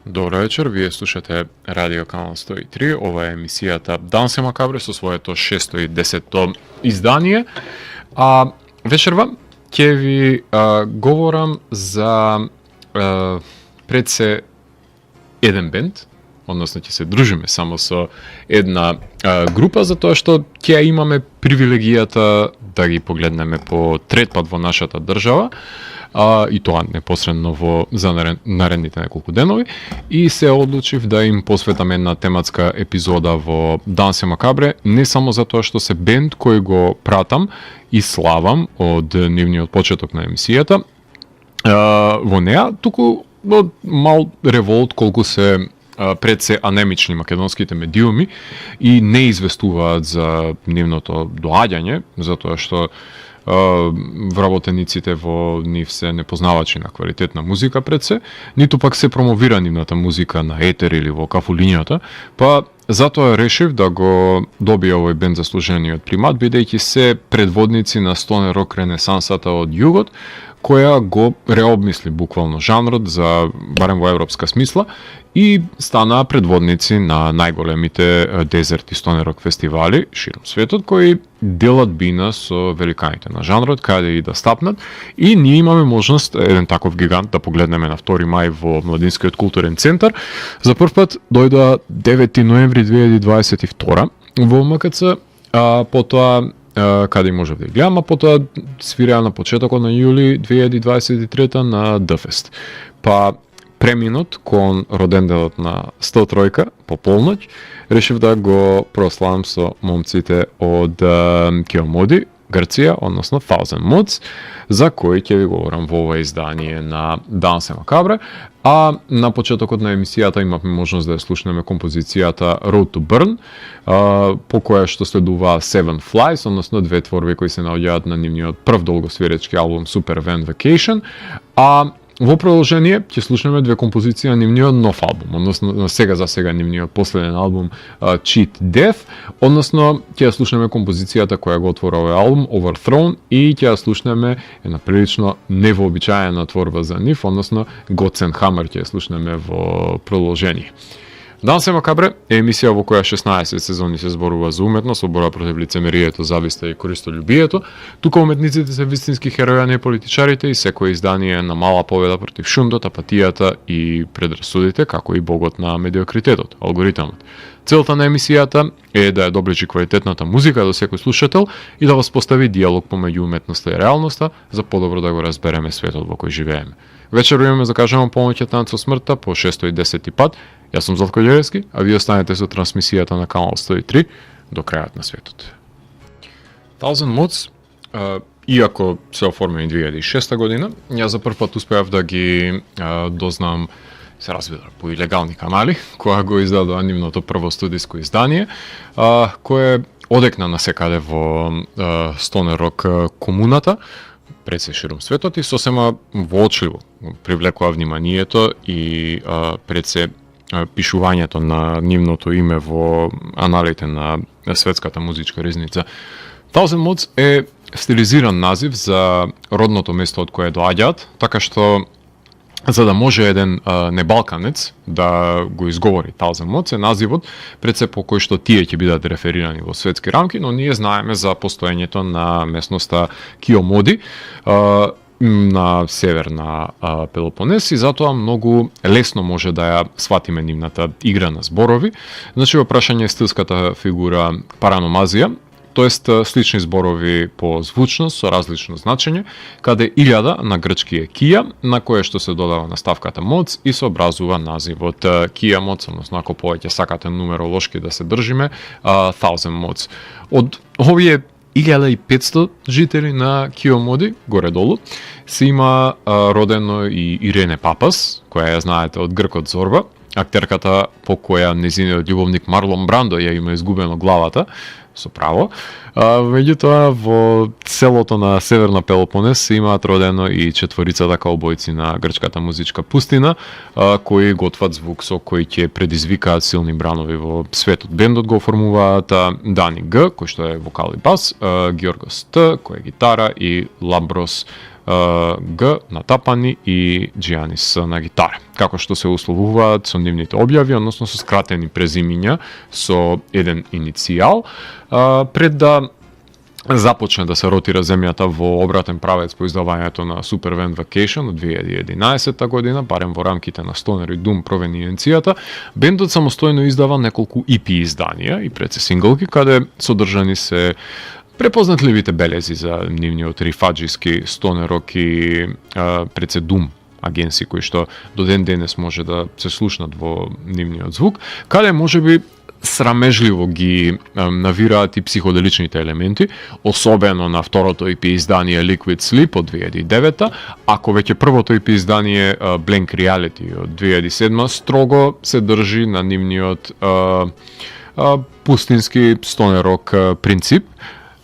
Добро вечер, вие слушате Радио Канал 103, ова е емисијата Дансе Макабре со своето 610-то издание. Вечерва ќе ви говорам за пред се еден бенд, односно ќе се дружиме само со една група, затоа што ќе имаме привилегијата да ги погледнеме по трет пат во нашата држава, и тоа непосредно за наредните неколку денови, и се одлучив да им посветам една тематска епизода во Дансе Макабре, не само затоа што се бенд кој го пратам и славам од нивниот почеток на емисијата во неа, туку мал револт колку се пред се анемични македонските медиуми и не известуваат за нивното доаѓање, затоа што вработениците во нив се непознавачи на квалитетна музика пред се, ниту пак се промовира нивната музика на етер или во кафулињата, па затоа решив да го добие овој бенд заслужениот примат, бидејќи се предводници на стонер рок ренесансата од југот, која го реобмисли буквално жанрот за барем во европска смисла и станаа предводници на најголемите дезерт и стонер рок фестивали широм светот, кои делат бина со великаните на жанрот, каде и да стапнат, и ние имаме можност еден таков гигант да погледнеме на 2 мај во Младинскиот културен центар. За прв пат дојдоа 9 ноември 2022 во МКЦ, потоа каде може да ги гледам, а потоа свиреа на почетокот на јули 2023 на ДФест. Па преминот кон роденденот на 103 по полноќ, решив да го прославам со момците од Киомоди, Грција, односно Thousand Mods, за кои ќе ви говорам во ова издание на Дансе Макабре, а на почетокот на емисијата имавме можност да ја слушнеме композицијата Road to Burn, по која што следува Seven Flies, односно две творби кои се наоѓаат на нивниот прв долгосвиречки албум Super Van Vacation, а во продолжение ќе слушнеме две композиции на нивниот нов албум, односно на сега нивниот последен албум Cheat Death, односно ќе ја слушнеме композицијата која го отвора овој албум Overthrown и ќе ја слушнеме една прилично невообичаена творба за нив, односно Gods and Hammer ќе ја слушнеме во продолжение. Дансе Макабре е емисија во која 16 сезони се зборува за уметност, борба против лицемерието, зависта и користолюбието. Тука уметниците се вистински херои, а не политичарите, и секој издание на мала победа против шундот, апатијата и предрасудите, како и богот на медиокритетот, алгоритамот. Целта на емисијата е да ја доближи квалитетната музика до секој слушател и да воспостави диалог помеѓу уметноста и реалноста за подобро да го разбереме светот во кој живееме. Вечер имаме за кажемо помоќот танц со смртта по 610 пат. Јас сум Златко Ѓеревски, а вие останете со трансмисијата на Канал 103 до крајот на светот. Thousand Mods, иако се оформени 2006 година, ја за прв пат успеав да ги дознам, се разбира, по илегални канали, која го издадоа нивното прво студиско издание, кое одекна насекаде во стонер рок комуната, пред се широм светот, и сосема воочливо привлекува вниманието и пред се пишувањето на нивното име во аналите на светската музичка ризница. Thousand Mods е стилизиран назив за родното место од кое доаѓаат, така што за да може еден небалканец да го изговори Thousand Mods е називот пред се по кој што тие ќе бидат реферирани во светски рамки, но ние знаеме за постоењето на местноста Киомоди на север на Пелопонес, и затоа многу лесно може да ја сватиме нивната игра на зборови. Значи, во прашање е стилската фигура параномазија, тоест слични зборови по звучност со различно значење, каде 1000 на грчки е кија, на кое што се додава наставката mods и се образува називот Kia Mods, односно ако повеќе сакате нумеролошки да се држиме, Thousand Mods. Од овие 1500 жители на Киомоди, горе-долу, се има родено и Ирене Папас, која ја знаете од Гркот Зорба, актерката по која незиниот љубовник Марлон Брандо ја има изгубено главата, со право. Меѓутоа, во селото на Северна Пелопонес се имаат родено и четворицата каубојци на грчката музичка пустина, кои готват звук со кој ќе предизвикаат силни бранови во светот. Бендот го оформуваат Дани Г, кој што е вокал и бас, Георгос Т, кој е гитара, и Ламброс Г на тапани и Джианис на гитара. Како што се условуваат со нивните објави, односно со скратени презимиња со еден иницијал, пред да започне да се ротира земјата во обратен правец по издавањето на Supervan Vacation од 2011 година, барем во рамките на Stoner и Doom провениенцијата, бендот самостојно издава неколку EP изданија и пред се синглки, каде содржани се препознатливите белези за нивниот рифаджиски Stoner рок и пред се Doom агенси кои што до ден денес може да се слушнат во нивниот звук, каде можеби срамежливо ги навираат и психоделичните елементи, особено на второто EP издание Liquid Sleep од 2009, ако веќе првото EP издание Blank Reality од 2007 строго се држи на нивниот пустински Stoner рок принцип.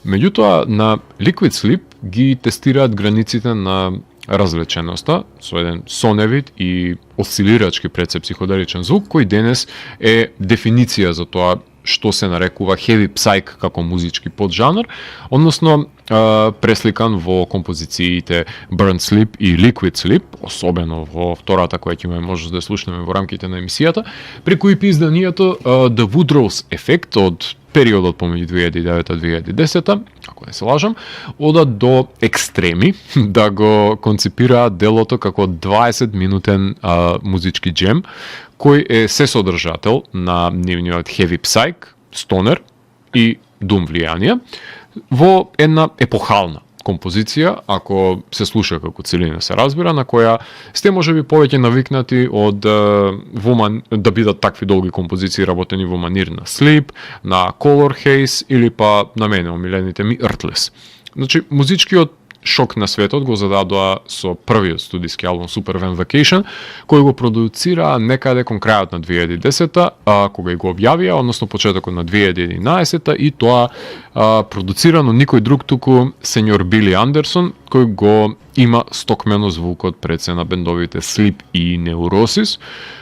Меѓутоа, на Liquid Sleep ги тестираат границите на развлеченоста со еден соневит и осцилирачки пред се психоделичен звук, кој денес е дефиниција за тоа што се нарекува heavy psych како музички поджанр, односно пресликан во композициите Burn Sleep и Liquid Sleep, особено во втората која ќе имаме можност да слушнеме во рамките на емисијата, преку EP изданието The Woodrow's Effect од периодот помеѓу 2009-2010, ако не се лажам, одат до екстреми да го концепираат делото како 20-минутен музички джем, кој е сесодржател на нивниот heavy psych, Stoner и Doom влијанија, во една епохална композиција, ако се слуша како целина се разбира, на која сте можеби повеќе навикнати од да бидат такви долги композиции работени во манир на Sleep, на Color Haze или па на мене омилените ми Earthless. Значи, музичкиот шок на светот го зададоа со првиот студиски албум Supervan Vacation, кој го продуцира некаде кон крајот на 2010-та, кога и го објавија, односно почетокот на 2011-та, и тоа продуцирано никој друг туку сеньор Били Андерсон, кој го има стокмено звукот пред се на бендовите Sleep и Neurosis,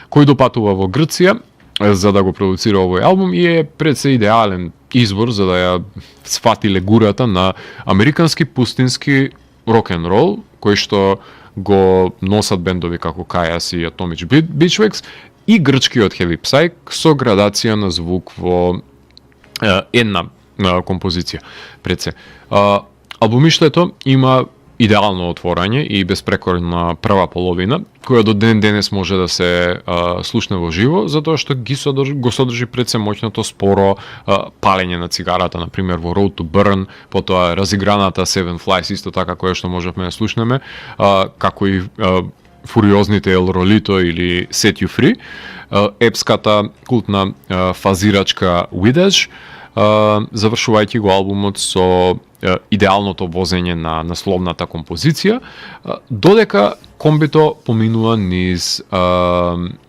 кој допатува во Грција за да го продуцира овој албум и е пред се идеален избор за да ја сфати легурата на американски пустински рок-н-рол, кој што го носат бендови како Kyuss и Atomic Beachwax, и грчкиот heavy psych со градација на звук во една композиција пред се. Албумиштето има идеално отворање и безпрекорна прва половина, која до ден денес може да се слушне во живо, затоа што го содржи пред се моќното споро палење на цигарата, например во Road to Burn, потоа разиграната Seven Flies, исто така која што можевме да слушнеме, како и фуриозните El Rolito или Set You Free, епската култна фазирачка With Edge, завршувајќи го албумот со идеалното возење на насловната композиција, додека комбито поминува низ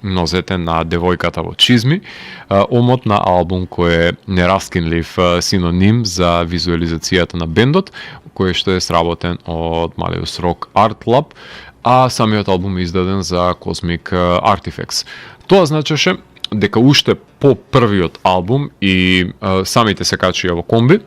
нозете на девојката во чизми, омот на албум кој е нераскинлив синоним за визуализацијата на бендот, кој што е сработен од Malleus Rock Art Lab, а самиот албум е издаден за Cosmic Artifacts. Тоа значеше дека уште по првиот албум и самите се качија во комби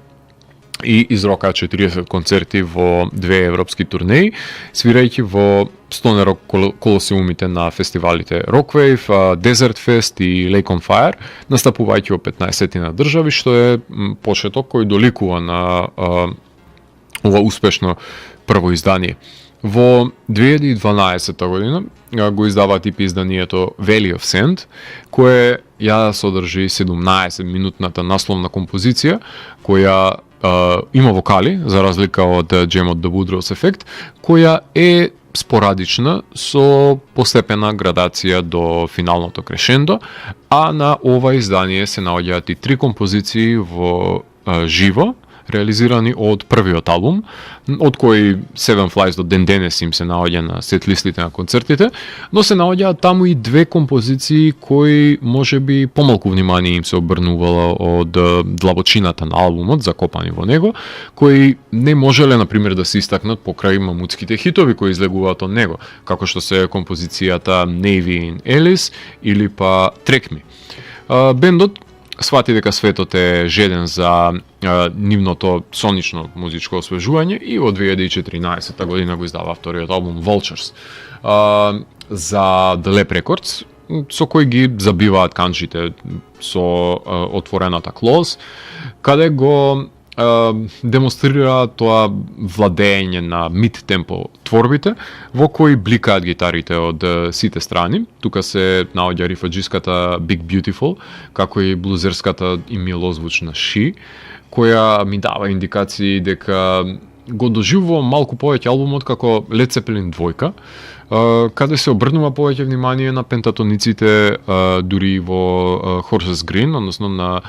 и изрокаа 40 концерти во две европски турнеи, свирајќи во Stoner рок колосеумите на фестивалите Rockwave, Desert Fest и Lake on Fire, настапувајќи во 15 на држави, што е почеток кој доликува на ова успешно прво издание. Во 2012 година го издаваат EP изданието Valley of Sand, кое ја содржи 17-минутната насловна композиција, која има вокали, за разлика од джемот The Woodrow's Effect, која е спорадична со постепена градација до финалното крешендо, а на ова издание се наоѓаат и 3 композиции во живо, реализирани од првиот албум, од кои Seven Flies до ден денес им се наоѓа на сет-листите на концертите, но се наоѓаат таму и 2 композиции кои можеби помалку внимание им се обрнувало од длабочината на албумот, закопани во него, кои не можеле, например, да се истакнат покрај мамутските хитови кои излегуваат од него, како што се композицијата Navy in Alice или па Track Me. Бендот свати дека светот е жеден за нивното сонично музичко освежување и во 2014 година го издава вториот албум Vultures за The Lap Records, со кој ги забиваат канчите со отворената клоз, каде го демонстрира тоа владење на мид-темпо творбите, во кои бликаат гитарите од сите страни. Тука се наоѓа рифаџиската Big Beautiful, како и блузерската и милозвучна She, која ми дава индикации дека го доживувам малку повеќе албумот како Led Zeppelin 2, каде се обрнува повеќе внимание на пентатониците, дури во Horses Green, односно на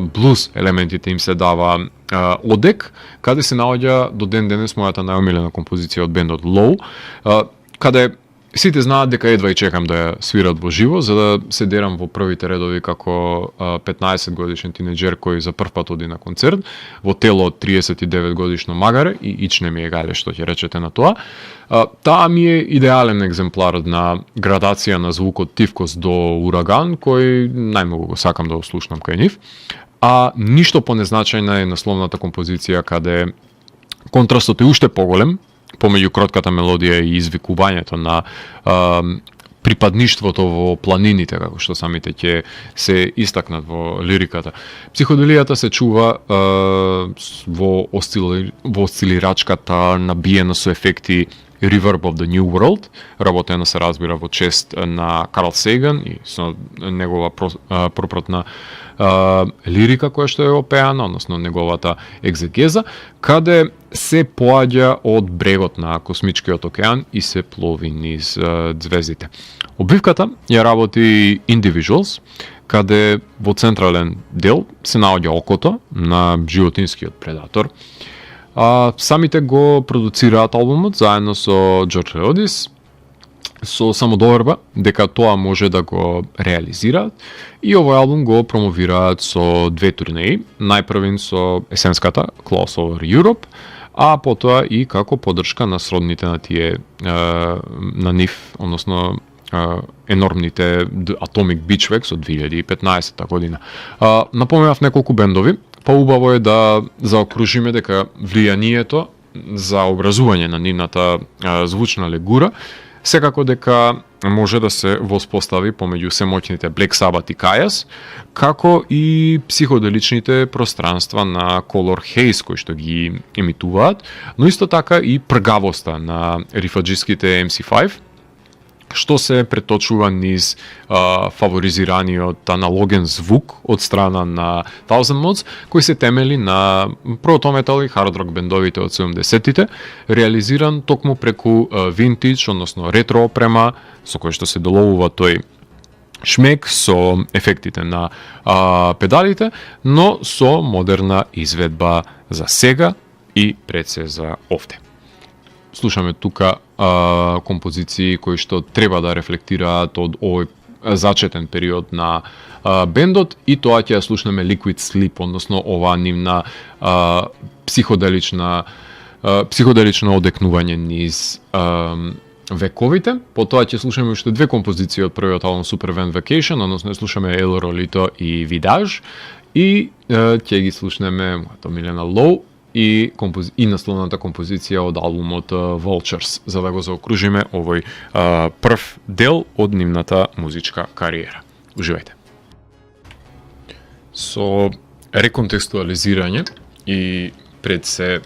блуз елементите им се дава одек, каде се наоѓа до ден денес мојата најомилена композиција од бендот Low, каде сите знаат дека едва и чекам да ја свират во живо, за да се дерам во првите редови како 15 годишен тинеџер кој за прв пат оди на концерт, во тело од 39 годишно магаре и ичне ми е гајле што ќе речете на тоа. Таа ми е идеален екземплар на градација на звукот Тивкос до Ураган, кој најмногу го сакам да го слушнам кај нив. А ништо понезначајна е насловната композиција каде контрастот е уште поголем помеѓу кротката мелодија и извикувањето на припадништвото во планините, како што самите ќе се истакнат во лириката. Психоделијата се чува во осцилирачката, набиена со ефекти Reverb of the New World, работена се разбира во чест на Карл Сейган и со негова пропратна лирика која што е опеана, односно неговата екзегеза, каде се поаѓа од брегот на космичкиот океан и се плови низ звездите. Обвивката ја работи Individuals, каде во централен дел се наоѓа окото на животинскиот предатор. Самите го продуцираат албумот заедно со Джордж Родис, со самодоверба дека тоа може да го реализираат, и овој албум го промовираат со две турнеи, најпрвин со есенската Close Over Europe, а потоа и како поддршка на сродните на тие на нив, односно енормните Atomic Beachwax од 2015 година. Напоменав неколку бендови, па убаво е да заокружиме дека влијанието за образување на нивната звучна легура секако дека може да се воспостави помеѓу семоќните Black Sabbath и Kyuss, како и психоделичните пространства на Color Haze кои што ги емитуваат, но исто така и пргавоста на рифаџиските MC5, што се преточува низ фаворизираниот аналоген звук од страна на Thousand Mods, кој се темели на протометал и хард-рок бендовите од 70-тите, реализиран токму преку винтидж, односно ретро опрема, со кој што се доловува тој шмек со ефектите на педалите, но со модерна изведба за сега и пред се за овде. Слушаме тука композиции кои што треба да рефлектираат од овој зачетен период на бендот, и тоа ќе ја слушнеме Liquid Sleep, односно оваа нивна психоделично одекнување низ вековите. Потоа ќе слушаме уште две композиции од првиот албум Supervan Vacation, односно слушаме El Rolito и Vidage, и ќе ги слушнеме мојата милена Low и насловната композиција од албумот Vultures, за да го заокружиме овој прв дел од нивната музичка кариера. Уживајте. Со реконтекстуализирање и пред се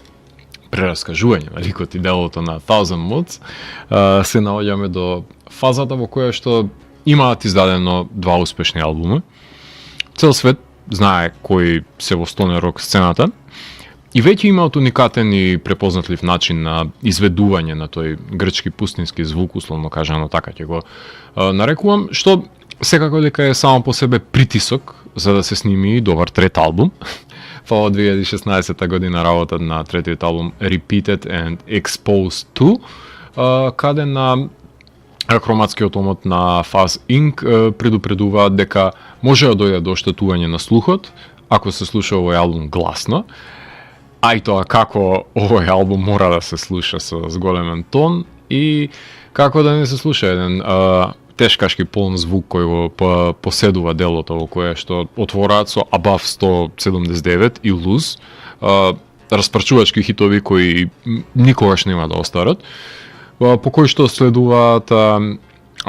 прераскажување на ликот и делото на Thousand Mods, се наоѓаме до фазата во која што имаат издадено два успешни албуми. Цел свет знае кои се во стоне рок сцената, и веќе имаат уникатен и препознатлив начин на изведување на тој грчки пустински звук, условно кажано така ќе го нарекувам, што секако дека е само по себе притисок за да се сними добар трет албум. Па од 2016 година работат на третиот албум Repeated and Exposed 2, каде на хроматскиот омот на Fuzz Inc. Предупредуваат дека може да дојде до оштетување на слухот ако се слуша овој албум гласно, а и тоа како овој албум мора да се слуша со зголемен тон и како да не се слуша еден тешкашки полн звук кој го поседува делото во кое што отвораат со Above 179 и Lose, распрчувачки хитови кои никогаш нема да остарат, по кои што следуваат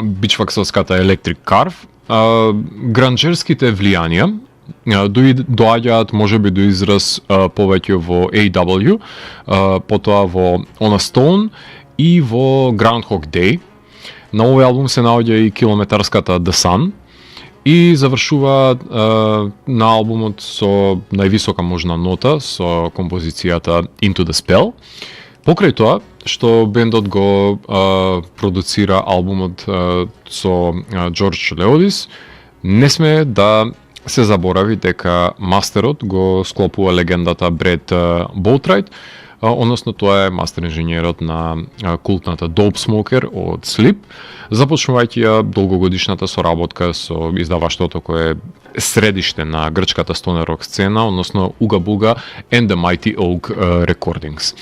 бичваксовската Electric Carve, гранџерските влијанија доаѓаат можеби до израз повеќе во AW, потоа во On a Stone и во Groundhog Day. На овој албум се наоѓа и километарската The Sun и завршува на албумот со највисока можна нота со композицијата Into the Spell. Покрај тоа, што бендот го продуцира албумот со Джордж Леодис, не сме да се заборави дека мастерот го склопува легендата Бред Боутрайт, односно тоа е мастер инженерот на култната Dope Smoker од Sleep, започнувајќи ја долгогодишната соработка со издаваштвото кое е средиште на грчката стонер рок сцена, односно Uga Buga and the Mighty Oak Recordings.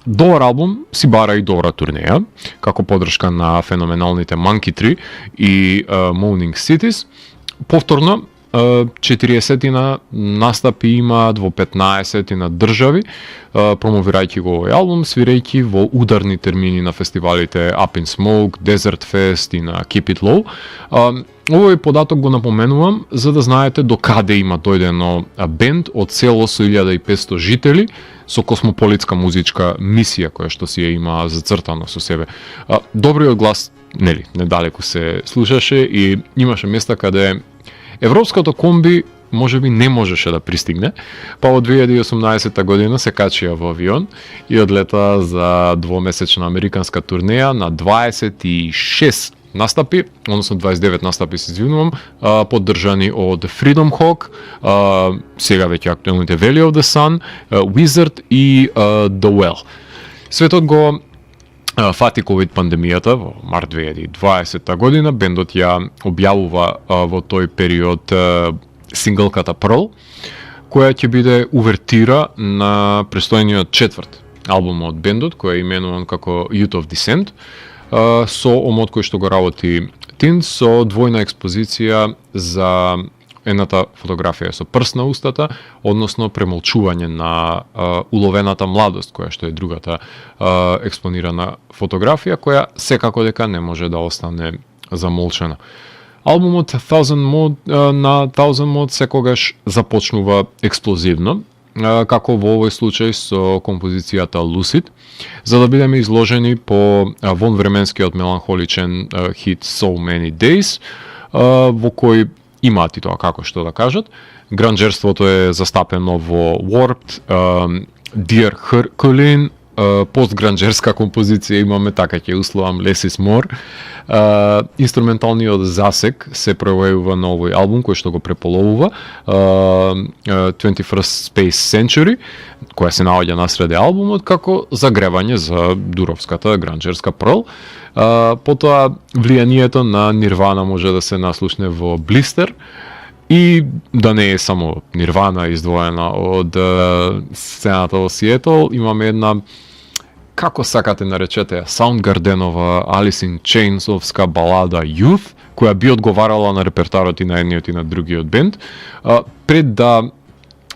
Добар албум си бара и добра турнеја, како подршка на феноменалните Monkey Tree и Moaning Cities. Повторно, 40 настапи имаат во 15 на држави, промовирајќи го овој албум, свирејќи во ударни термини на фестивалите Up in Smoke, Desert Fest и на Keep It Low. Овој податок го напоменувам за да знаете до каде има дојдено бенд од село со 1500 жители, со космополитска музичка мисија која што си ја има зацртано со себе. Добриот глас, нели, недалеку се слушаше и имаше места каде европското комби можеби не можеше да пристигне, па од 2018 година се качија во авион и одлета за двомесечна американска турнеја на 26 настапи, односно 29 настапи се извинувам, поддржани од Freedom Hawk, сега веќе актуелните Valley of the Sun, Wizard и The Well. Светот го фати ковид пандемијата во март 2020 година, бендот ја објавува во тој период синглката Pearl, која ќе биде увертира на престојниот четврт албум од бендот, кој е именуван како Youth of Descent, со омот кој што го работи Тин, со двојна експозиција за едната фотографија со прст на устата, односно премолчување на уловената младост, која што е другата експонирана фотографија, која секако дека не може да остане замолчена. Албумот Thousand Mod секогаш започнува експлозивно, како во овој случај со композицијата Lucid, за да бидеме изложени по вонвременскиот меланхоличен хит So Many Days, во кој имаат и тоа како што да кажат. Гранџерството е застапено во Warped, Dear Herculean, постгранџерска композиција имаме, така ќе условам Less is More. Инструменталниот засек се пројавува на овој албум кој што го преполовува 21st Space Century, која се наоѓа насреде албумот како загревање за дуровската гранџерска Pearl. Потоа влијанието на Нирвана може да се наслушне во Blister и да не е само Нирвана издвоена од сцената во Сиетл, имаме една, како сакате наречете, Soundgardenова, Alice in Chains-овска балада Youth, која би одговарала на репертарот и на едниот и на другиот бенд, пред да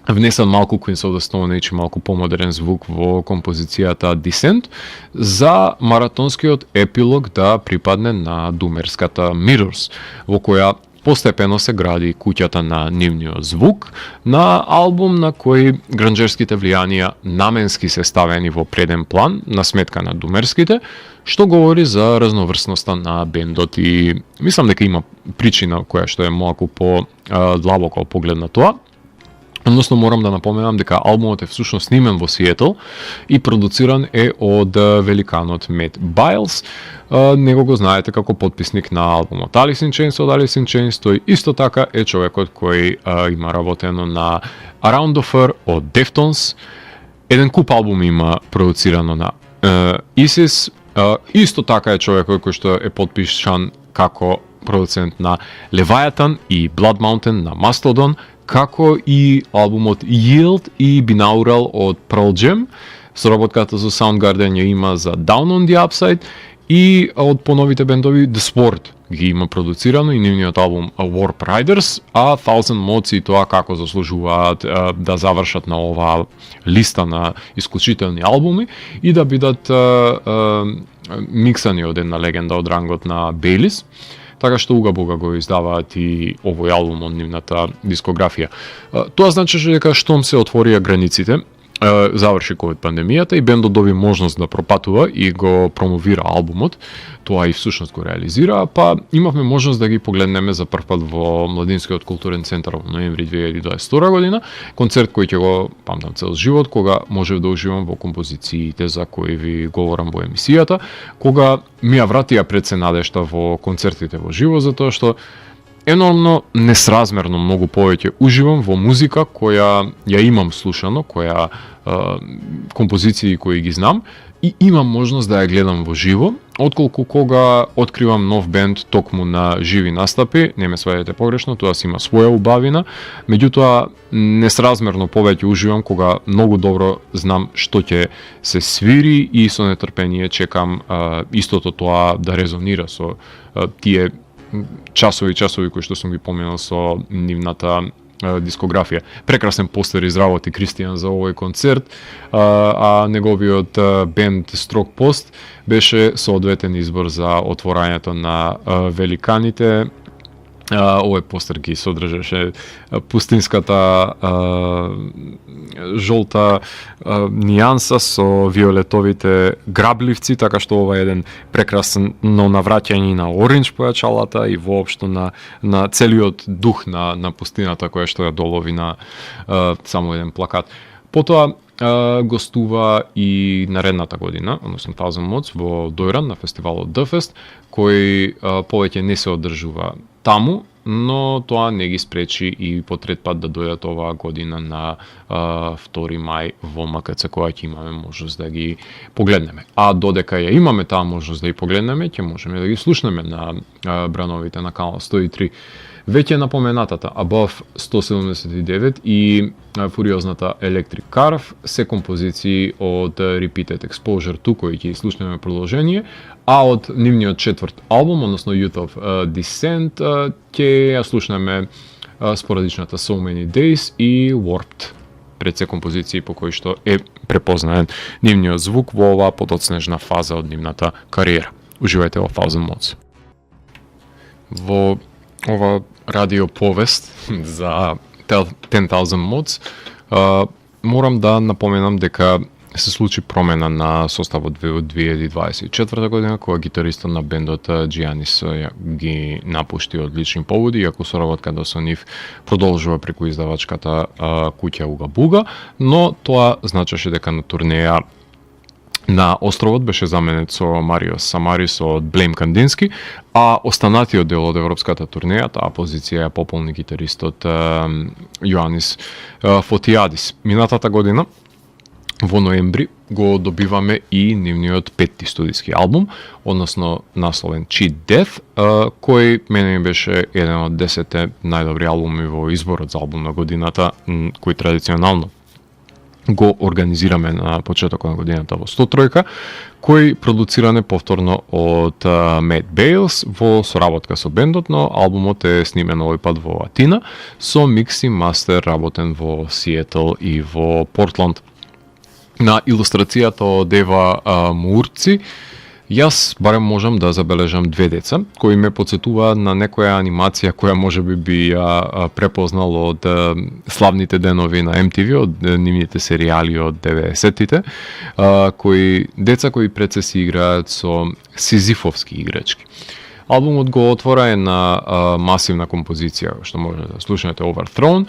внесат малку Queens of the Stone Age и малку помодерен звук во композицијата Descent, за маратонскиот епилог да припадне на думерската Mirrors, во која постепено се гради куќата на нивниот звук, на албум на кој гранџерските влијанија наменски се ставени во преден план, на сметка на думерските, што говори за разноврсноста на бендот и мислам дека има причина која што е малку по длабоко поглед на тоа. Односно морам да напоменам дека албумот е всушност снимен во Сиетл и продуциран е од великанот Мет Байлс. Него го знаете како потписник на албумот Alice in Chains од Alice in Chains, тој исто така е човекот кој има работено на Around the Fur од Deftones. Еден куп албуми има продуцирано на Isis. Исто така е човекот кој што е потпишан како продуцент на Leviathan и Blood Mountain на Mastodon, како и албумот Yield и Binaural од Pearl Jam. Соработката со Soundgarden ја има за Down on the Upside И од поновите бендови The Sport ги има продуцирано и нивниот албум Warp Riders, а Thousand Mods и тоа како заслужуваат да завршат на оваа листа на исклучителни албуми и да бидат миксани од една легенда од рангот на Бейлис. Така што уга-буга го издаваат и овој албум од нивната дискографија. Тоа значеше дека штом се отворија границите, заврши ковид пандемијата и бендот доби можност да пропатува и го промовира албумот, тоа и всушност го реализира, па имавме можност да ги погледнеме за прв пат во Младинскиот културен центар во ноември 2022 година, концерт кој ќе го памтам цел живот, кога можев да уживам во композициите за кои ви говорам во емисијата, кога ми ја вратија пред се надежта во концертите во живо, затоа што енормно несразмерно многу повеќе уживам во музика која ја имам слушано, која композиции кои ги знам и имам можност да ја гледам во живо, отколку кога откривам нов бенд токму на живи настапи. Не ме сваѓате погрешно, тоа си има своја убавина, меѓутоа несразмерно повеќе уживам кога многу добро знам што ќе се свири и со нетрпение чекам истото тоа да резонира со тие часови кои што сум ги поминал со нивната дискографија. Прекрасен постер изработи Кристијан за овој концерт, а неговиот бенд Строг Пост беше соодветен избор за отворањето на великаните. Овој постер ги содржаше пустинската жолта нијанса со виолетовите грабливци, така што ова е еден прекрасно навраќање на оринџ појачалата и воопшто на целиот дух на пустината која што ја долови на само еден плакат. Потоа гостува и наредната година, односно Thousand Mods во Дојран на фестивалот Дфест, кој повеќе не се одржува таму, но тоа не ги спречи и по трет пат да дојдат оваа година на 2 мај во МКЦ, која ќе имаме можност да ги погледнеме. А додека ја имаме таа можност да ги погледнеме, ќе можеме да ги слушнеме на брановите на канал 103. Веќе напоменатата Above 179 и фуриозната Electric Curve се композиции од Repeated Exposure 2 кои ќе слушнеме продолжение, а од нивниот четврт албум, односно Youth of Descent, ќе ја слушнеме спорадичната So Many Days и Warped, пред се композиции по кои што е препознаен нивниот звук во оваа подоцнежна фаза од нивната кариера. Уживајте во Thousand Mods. Во ова радио повест за 10,000 Mods, морам да напоменам дека се случи промена на составот во 2024 година, кога гитаристот на бендот Джианис ги напушти од лични поводи, иако соработката со нив продолжува преку издавачката куќа Уга-Буга, но тоа значеше дека на турнеја на островот беше заменет со Мариос Самарис од Блейм Кандински, а останатиот дел од европската турнеја, таа позиција ја пополни гитаристот Јоанис Фотиадис. Минатата година, во ноември, го добиваме и нивниот петти студиски албум, односно насловен Cheat Death, кој мене беше еден од 10 најдобри албуми во изборот за албум на годината, кој традиционално го организираме на почетокот на годината во 103, кој продуциране повторно од Matt Bales во соработка со бендот, но албумот е снимен овој пат во Атина, со микс и мастер работен во Сиетл и во Портланд. На илустрацијата од Ева Мурци, јас барем можам да забележам две деца, кои ме подсетува на некоја анимација која можеби би ја препознал од славните денови на MTV, од нивните серијали од 90-тите, деца кои пред се си играат со сизифовски играчки. Албумот го отвора една масивна композиција, што може да слушнете, Overthrown,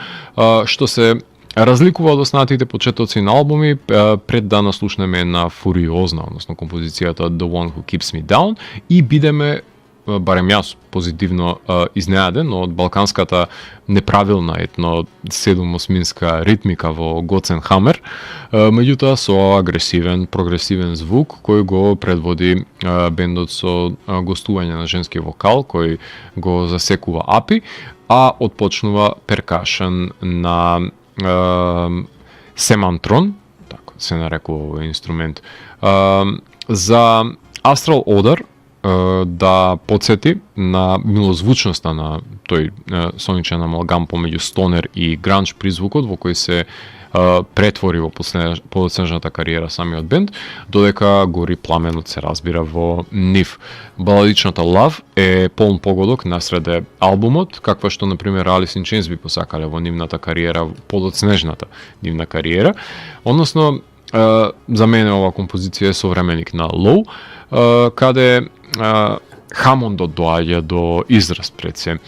што се разликува од останатите почетоци на албуми, пред да наслушнеме на фуриозна, односно композицијата The One Who Keeps Me Down, и бидеме, барем јас, позитивно изненаден од балканската неправилна етно 7/8 ритмика во Gods and Hammer, меѓутоа со агресивен, прогресивен звук кој го предводи бендот со гостување на женски вокал кој го засекува апи, а отпочнува перкашен на семантрон, така се нарекува овој инструмент. За Astral Order да подсети на милозвучноста на тој соничен амалгам помеѓу стонер и гранж призвукот во кој се претвори во подоцнежната кариера самиот бенд, додека гори пламенот се разбира во нив. Баладичната Love е полн погодок насреде албумот, каква што, например, Alice in Chains би посакале во нивната кариера, подоцнежната нивна кариера. Односно, за мене ова композиција е современик на Low, каде Хамондот доаѓа до израз пред се.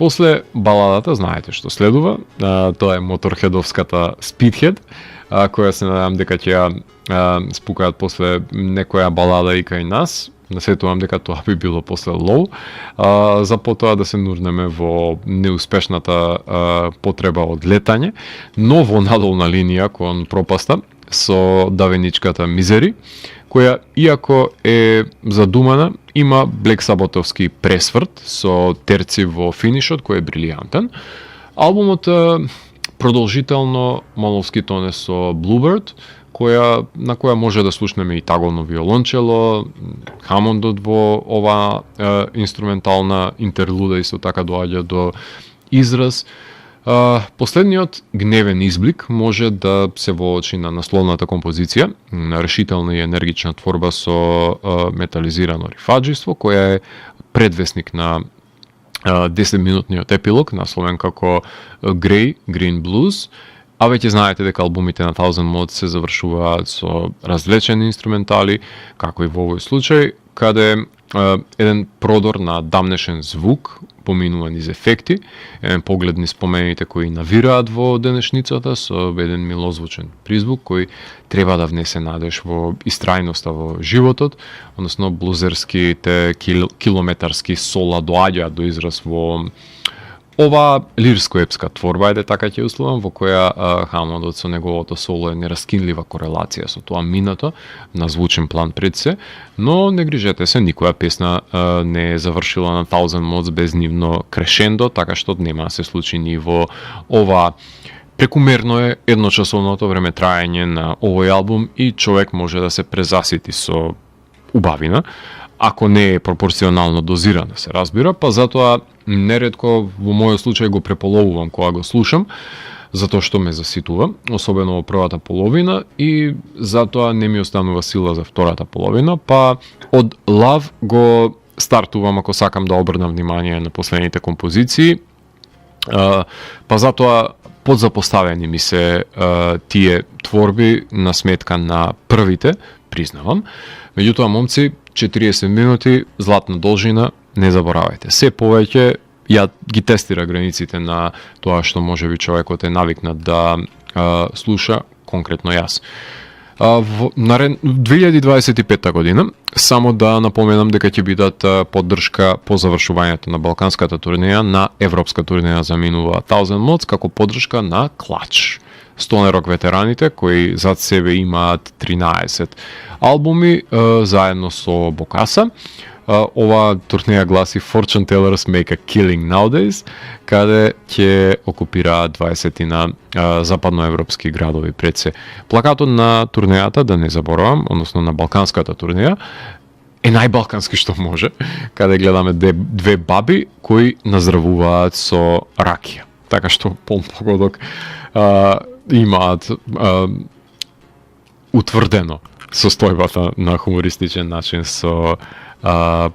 После баладата, знаете што следува, тоа е моторхедовската Speedhead, која се надевам дека ќе ја спукаат после некоја балада и кај нас. Насетувам дека тоа би било после Low, за потоа да се нурнеме во неуспешната потреба од летање, но во надолна линија кон пропаста со давеничката Misery, која, иако е задумана, има Black Sabbath-овски пресврт со терци во финишот, кој е брилијантен. Албумот продолжително маловски тоне со Bluebird, на која може да слушнеме и таголно виолончело, Хамондот во ова инструментална интерлуда исто така доаѓа до израз. Последниот гневен изблик може да се воочи на насловната композиција, на решителна и енергична творба со метализирано рифаџиство, која е предвесник на 10-минутниот епилог, насловен како Grey, Green Blues, а веќе знаете дека албумите на Thousand Mods се завршуваат со развлечени инструментали, како и во овој случај, каде еден продор на дамнешен звук, поминува низ ефекти, еден поглед низ спомените кои навираат во денешницата со еден милозвучен призвук кој треба да внесе надеж во истрајноста во животот, односно блузерските километарски сола доаѓаат до израз во ова лирско-епска творба, еде така ќе условам, во која Хамондот со неговото соло е нераскинлива корелација со тоа минато на звучен план пред се, но не грижете се, никоја песна не е завршила на Thousand Mods без нивно крешендо, така што нема да се случи ни во ова. Прекумерно е едночасовното време траење на овој албум и човек може да се презасити со убавина, ако не е пропорционално дозирана, се разбира, па затоа неретко во мојот случај го преполовувам кога го слушам, затоа што ме заситува, особено во првата половина, и затоа не ми останува сила за втората половина, па од Love го стартувам ако сакам да обрнам внимание на последните композиции, па затоа подзапоставени ми се тие творби на сметка на првите, признавам. Меѓутоа, момци, 40 минути, златна должина, не заборавајте. Се повеќе ја ги тестира границите на тоа што можеби човекот е навикнат да слуша, конкретно јас. Во 2025 година, само да напоменам дека ќе бидат поддршка по завршувањето на балканската турнеја, на европска турнеја заминува Thousand Mods како поддршка на Clutch. Стонерок ветераните кои зад себе имаат 13 албуми заедно со Бокаса. Ова турнеја гласи Fortune Tellers Make a Killing Nowadays, каде ќе окупираат 20 западноевропски градови пред се. Плакатот на турнејата, да не заборавам, односно на балканската турнеја, е најбалкански што може, каде гледаме две баби кои наздравуваат со ракија. Така што полн погодок имаат утврдено состојбата на хумористичен начин со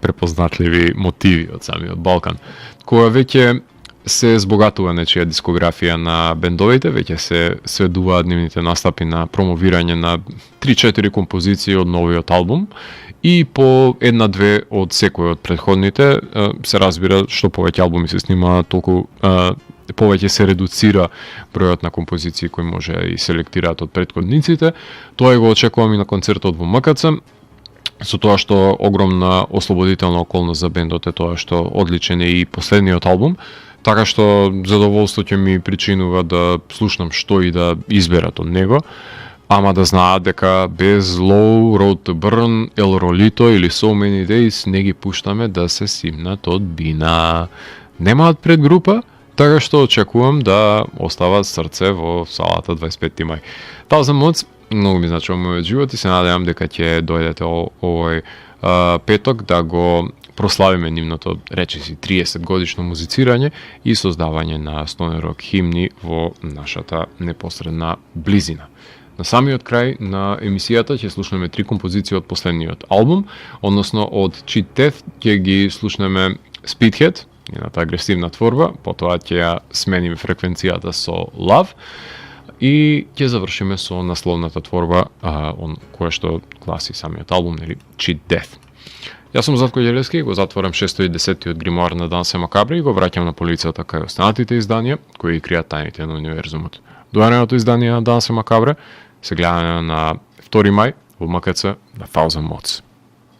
препознатливи мотиви од самиот Балкан. Која веќе се збогатува нечија дискографија на бендовите, веќе се сведуваат нивните настапи на промовирање на 3-4 композиции од новиот албум и по една-две од секој од претходните. Се разбира, што повеќе албуми се снимаат, толку повеќе се редуцира бројот на композиции кои може и селектираат од претходниците. Тоа го очекувам и на концертот во МКЦ, со тоа што огромна ослободителна околност за бендот е тоа што одличен е и последниот албум, така што задоволство ќе ми причинува да слушнам што и да изберат од него, ама да знаат дека без Low, Road to Burn, El Rolito или So Many Days не ги пуштаме да се симнат од бина. Немаат предгрупа, така што очекувам да остават срце во салата 25 мај. Thousand Mods многу ми значи во мојот живот и се надевам дека ќе дојдете овој петок да го прославиме нивното, речиси, 30 годишно музицирање и создавање на стоен рок химни во нашата непосредна близина. На самиот крај на емисијата ќе слушнеме 3 композиции од последниот албум, односно од Cheat Death ќе ги слушнеме Speedhead, едната агресивна творба, потоа ќе ја смениме фреквенцијата со Love и ќе завршиме со насловната творба која што гласи самиот албум, нели, Cheat Death. Јас сум Зlatko Ѓелевски, го затворам 610-тиот гримоар на Дансе Макабри и го враќам на полицата кај останатите изданија кои кријат тајните на универзумот. До наредното издание на Дансе Макабре се гледаме на 2 мај во МКЦ на Thousand Mods.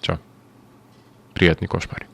Чао. Пријатни кошмари.